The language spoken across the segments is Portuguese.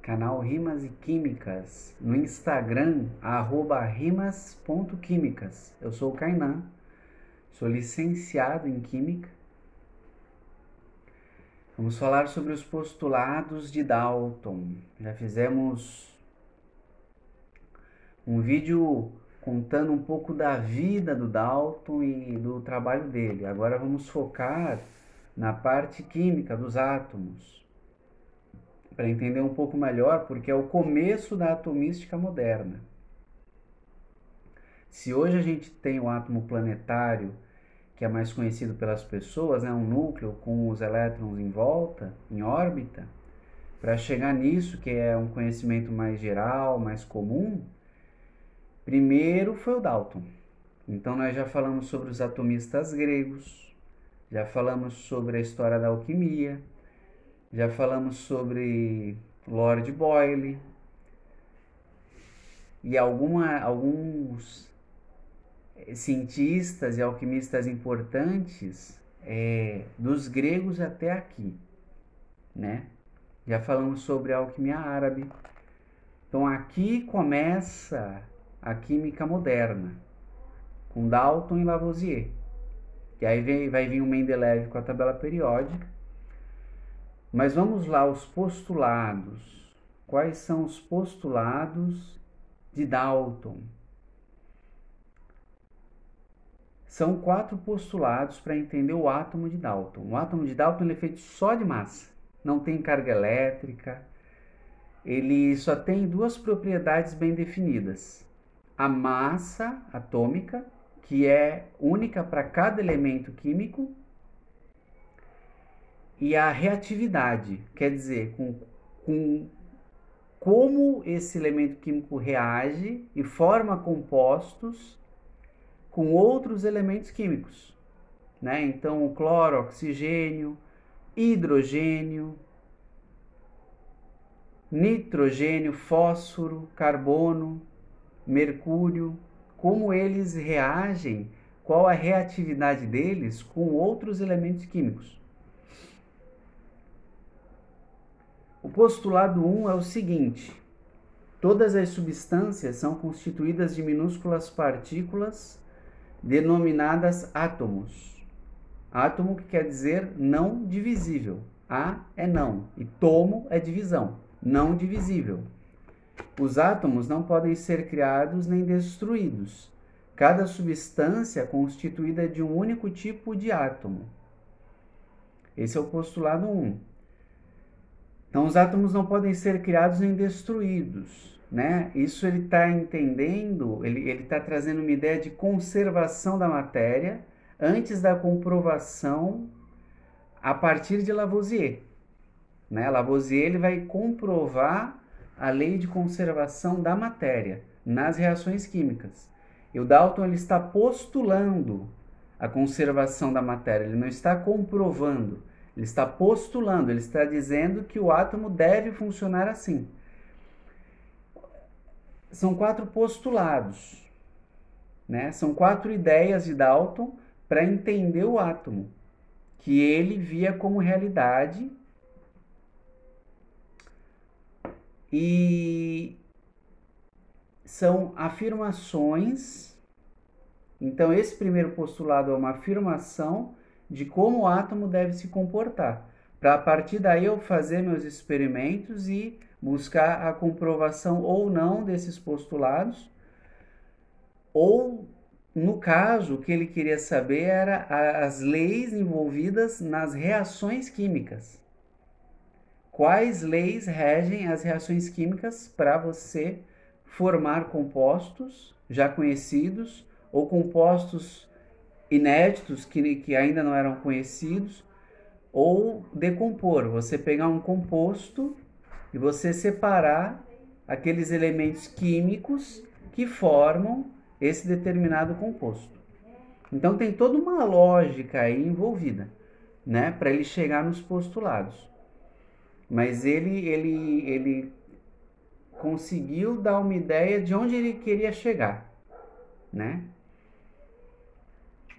canal Rimas e Químicas, no Instagram, @rimas.químicas. Eu sou o Kainan, sou licenciado em Química. Vamos falar sobre os postulados de Dalton. Já fizemos um vídeo contando um pouco da vida do Dalton e do trabalho dele. Agora vamos focar na parte química dos átomos, para entender um pouco melhor, porque é o começo da atomística moderna. Se hoje a gente tem o átomo planetário, que é mais conhecido pelas pessoas, um núcleo com os elétrons em volta, em órbita, para chegar nisso, que é um conhecimento mais geral, mais comum, primeiro foi o Dalton. Então nós já falamos sobre os atomistas gregos, já falamos sobre a história da alquimia, já falamos sobre Lord Boyle e alguns cientistas e alquimistas importantes dos gregos até aqui, né? Já falamos sobre a alquimia árabe. Então aqui começa a química moderna, com Dalton e Lavoisier. E aí vai vir o Mendeleev com a tabela periódica. Mas vamos lá, os postulados. Quais são os postulados de Dalton? São 4 postulados para entender o átomo de Dalton. O átomo de Dalton ele é feito só de massa, não tem carga elétrica, ele só tem 2 propriedades bem definidas. A massa atômica, que é única para cada elemento químico, e a reatividade, quer dizer, com como esse elemento químico reage e forma compostos com outros elementos químicos, né? Então, o cloro, oxigênio, hidrogênio, nitrogênio, fósforo, carbono, mercúrio, como eles reagem, qual a reatividade deles com outros elementos químicos. O postulado 1 é o seguinte: todas as substâncias são constituídas de minúsculas partículas denominadas átomos. Átomo que quer dizer não divisível. A é não e tomo é divisão, não divisível. Os átomos não podem ser criados nem destruídos. Cada substância é constituída de um único tipo de átomo. Esse é o postulado 1. Então, os átomos não podem ser criados nem destruídos, né? Isso ele está entendendo, ele está trazendo uma ideia de conservação da matéria antes da comprovação a partir de Lavoisier, né? Lavoisier ele vai comprovar a lei de conservação da matéria nas reações químicas. E o Dalton ele está postulando a conservação da matéria, ele não está comprovando. Ele está postulando, ele está dizendo que o átomo deve funcionar assim. São 4 postulados, né? São 4 ideias de Dalton para entender o átomo, que ele via como realidade. E são afirmações. Então, esse primeiro postulado é uma afirmação de como o átomo deve se comportar, para a partir daí eu fazer meus experimentos e buscar a comprovação ou não desses postulados, ou no caso o que ele queria saber era as leis envolvidas nas reações químicas. Quais leis regem as reações químicas para você formar compostos já conhecidos ou compostos inéditos que ainda não eram conhecidos, ou decompor, você pegar um composto e você separar aqueles elementos químicos que formam esse determinado composto. Então tem toda uma lógica aí envolvida, né, para ele chegar nos postulados. Mas ele conseguiu dar uma ideia de onde ele queria chegar, né?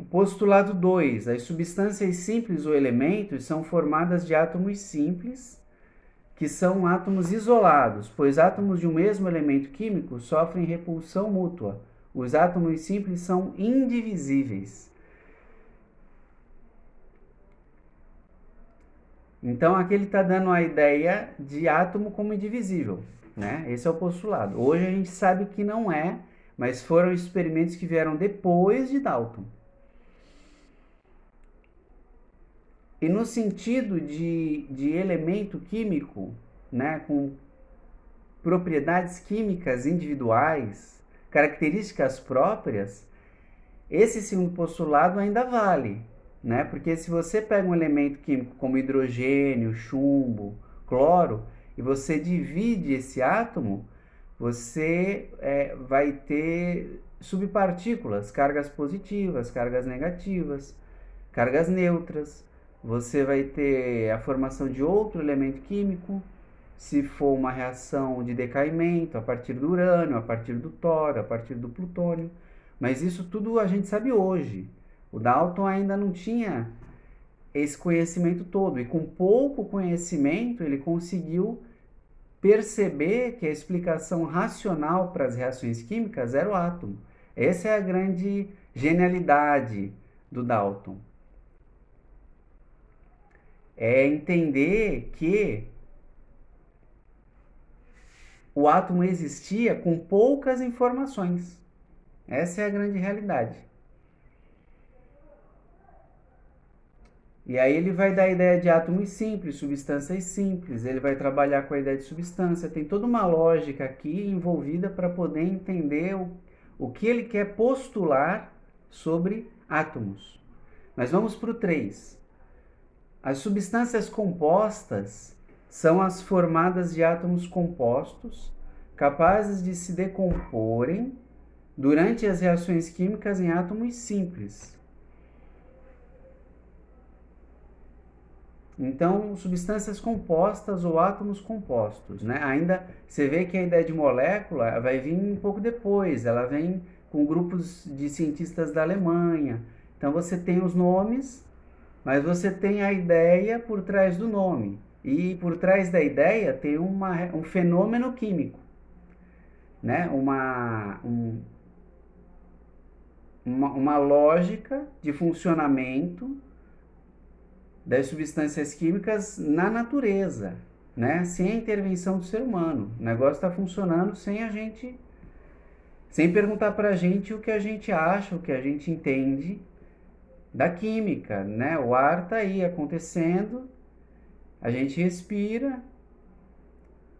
O postulado 2. As substâncias simples ou elementos são formadas de átomos simples que são átomos isolados, pois átomos de um mesmo elemento químico sofrem repulsão mútua. Os átomos simples são indivisíveis. Então aqui ele está dando a ideia de átomo como indivisível, né? Esse é o postulado. Hoje a gente sabe que não é, mas foram experimentos que vieram depois de Dalton. E no sentido de elemento químico, né, com propriedades químicas individuais, características próprias, esse segundo postulado ainda vale, né? Porque se você pega um elemento químico como hidrogênio, chumbo, cloro, e você divide esse átomo, você vai ter subpartículas, cargas positivas, cargas negativas, cargas neutras. Você vai ter a formação de outro elemento químico, se for uma reação de decaimento a partir do urânio, a partir do tório, a partir do plutônio. Mas isso tudo a gente sabe hoje. O Dalton ainda não tinha esse conhecimento todo, e com pouco conhecimento ele conseguiu perceber que a explicação racional para as reações químicas era o átomo. Essa é a grande genialidade do Dalton. É entender que o átomo existia com poucas informações. Essa é a grande realidade. E aí ele vai dar a ideia de átomos simples, substâncias simples, ele vai trabalhar com a ideia de substância. Tem toda uma lógica aqui envolvida para poder entender o que ele quer postular sobre átomos. Mas vamos para o 3. As substâncias compostas são as formadas de átomos compostos, capazes de se decomporem durante as reações químicas em átomos simples. Então, substâncias compostas ou átomos compostos, né? Ainda você vê que a ideia de molécula vai vir um pouco depois, ela vem com grupos de cientistas da Alemanha. Então você tem os nomes, mas você tem a ideia por trás do nome. E por trás da ideia tem um fenômeno químico, né? Uma lógica de funcionamento das substâncias químicas na natureza, né? Sem a intervenção do ser humano. O negócio está funcionando sem perguntar para a gente o que a gente acha, o que a gente entende da química, né? O ar está aí acontecendo, a gente respira,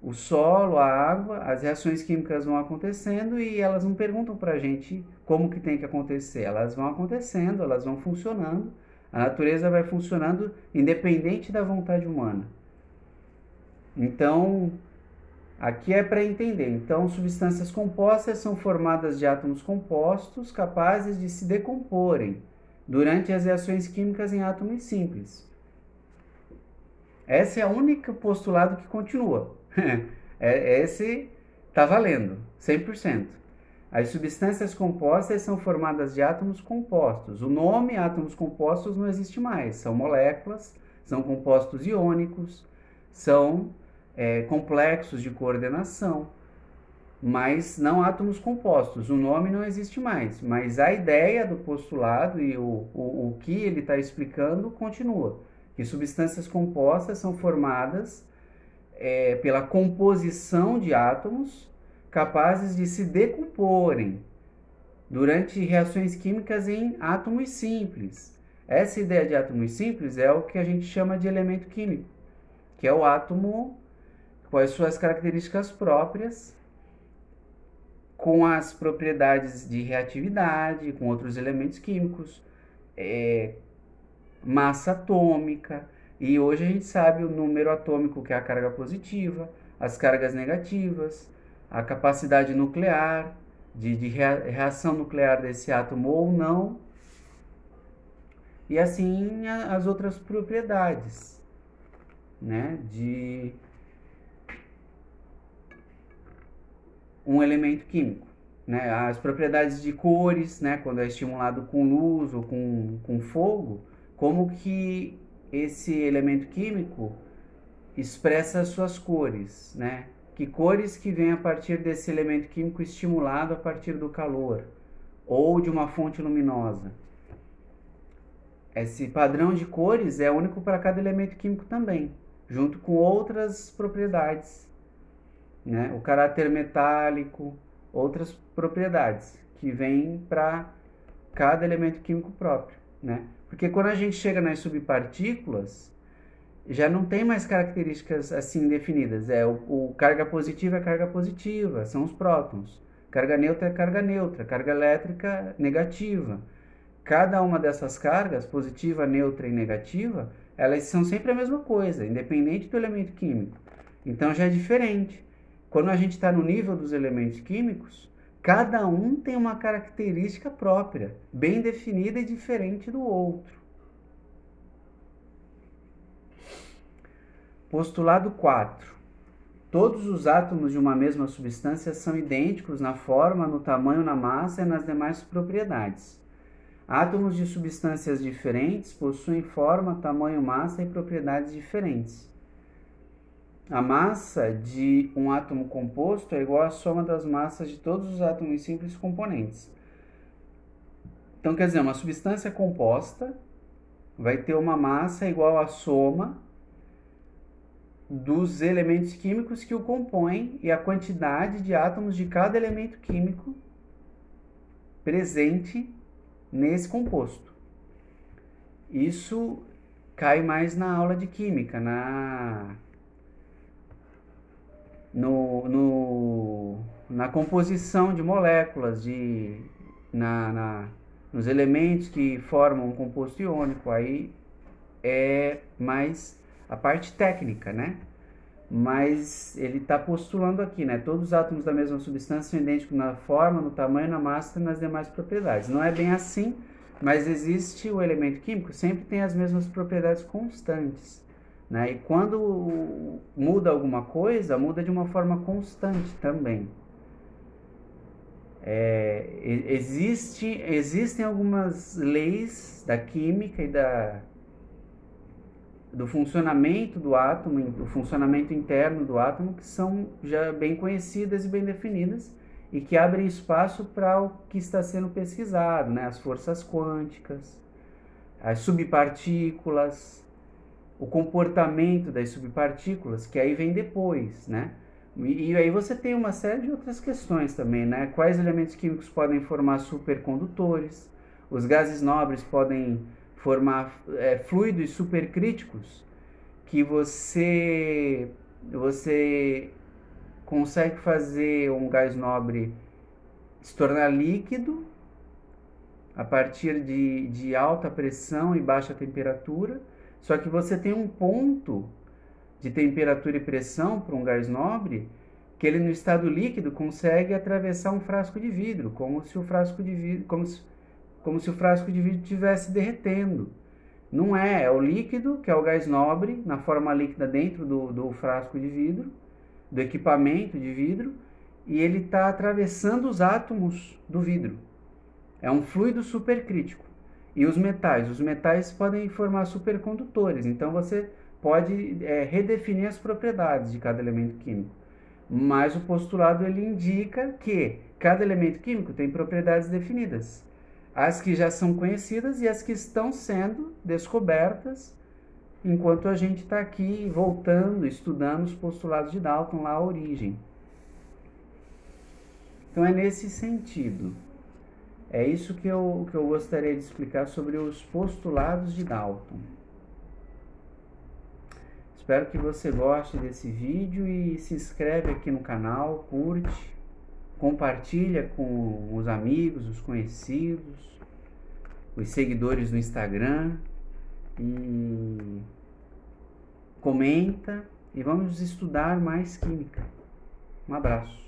o solo, a água, as reações químicas vão acontecendo e elas não perguntam para a gente como que tem que acontecer. Elas vão acontecendo, elas vão funcionando. A natureza vai funcionando independente da vontade humana. Então, aqui é para entender. Então, substâncias compostas são formadas de átomos compostos capazes de se decomporem durante as reações químicas em átomos simples. Esse é o único postulado que continua. Esse está valendo, 100%. As substâncias compostas são formadas de átomos compostos. O nome átomos compostos não existe mais. São moléculas, são compostos iônicos, são complexos de coordenação, mas não átomos compostos. O nome não existe mais, mas a ideia do postulado e o que ele está explicando continua. Que substâncias compostas são formadas pela composição de átomos capazes de se decomporem durante reações químicas em átomos simples. Essa ideia de átomos simples é o que a gente chama de elemento químico, que é o átomo com as suas características próprias, com as propriedades de reatividade, com outros elementos químicos, massa atômica, e hoje a gente sabe o número atômico, que é a carga positiva, as cargas negativas, a capacidade nuclear, de reação nuclear desse átomo ou não, e assim as outras propriedades, né, de um elemento químico, né, as propriedades de cores, né, quando é estimulado com luz ou com fogo, como que esse elemento químico expressa as suas cores, né? Que cores que vêm a partir desse elemento químico estimulado a partir do calor ou de uma fonte luminosa. Esse padrão de cores é único para cada elemento químico também, junto com outras propriedades, né? O caráter metálico, outras propriedades que vêm para cada elemento químico próprio, né? Porque quando a gente chega nas subpartículas, já não tem mais características assim definidas. O carga positiva é carga positiva, são os prótons. Carga neutra é carga neutra, carga elétrica negativa. Cada uma dessas cargas, positiva, neutra e negativa, elas são sempre a mesma coisa, independente do elemento químico. Então já é diferente. Quando a gente está no nível dos elementos químicos, cada um tem uma característica própria, bem definida e diferente do outro. Postulado 4. Todos os átomos de uma mesma substância são idênticos na forma, no tamanho, na massa e nas demais propriedades. Átomos de substâncias diferentes possuem forma, tamanho, massa e propriedades diferentes. A massa de um átomo composto é igual à soma das massas de todos os átomos simples componentes. Então, quer dizer, uma substância composta vai ter uma massa igual à soma dos elementos químicos que o compõem e a quantidade de átomos de cada elemento químico presente nesse composto. Isso cai mais na aula de química, na composição de moléculas, nos elementos que formam um composto iônico. Aí é mais a parte técnica, né? Mas ele está postulando aqui, né? Todos os átomos da mesma substância são idênticos na forma, no tamanho, na massa e nas demais propriedades. Não é bem assim, mas existe o elemento químico, sempre tem as mesmas propriedades constantes, né? E quando muda alguma coisa, muda de uma forma constante também. Existem algumas leis da química e do funcionamento do átomo, do funcionamento interno do átomo, que são já bem conhecidas e bem definidas e que abrem espaço para o que está sendo pesquisado, né? As forças quânticas, as subpartículas, o comportamento das subpartículas, que aí vem depois, né? E aí você tem uma série de outras questões também, né? Quais elementos químicos podem formar supercondutores? Os gases nobres podem formar fluidos supercríticos que você consegue fazer um gás nobre se tornar líquido a partir de alta pressão e baixa temperatura, só que você tem um ponto de temperatura e pressão para um gás nobre que ele no estado líquido consegue atravessar um frasco de vidro, como se o frasco de vidro estivesse derretendo. Não é o líquido, que é o gás nobre, na forma líquida dentro do frasco de vidro, do equipamento de vidro, e ele está atravessando os átomos do vidro. É um fluido supercrítico. E os metais podem formar supercondutores, então você pode redefinir as propriedades de cada elemento químico. Mas o postulado ele indica que cada elemento químico tem propriedades definidas. As que já são conhecidas e as que estão sendo descobertas enquanto a gente está aqui voltando, estudando os postulados de Dalton, lá a origem. Então é nesse sentido. É isso que eu gostaria de explicar sobre os postulados de Dalton. Espero que você goste desse vídeo e se inscreve aqui no canal, curte, compartilha com os amigos, os conhecidos, os seguidores do Instagram e comenta e vamos estudar mais química. Um abraço.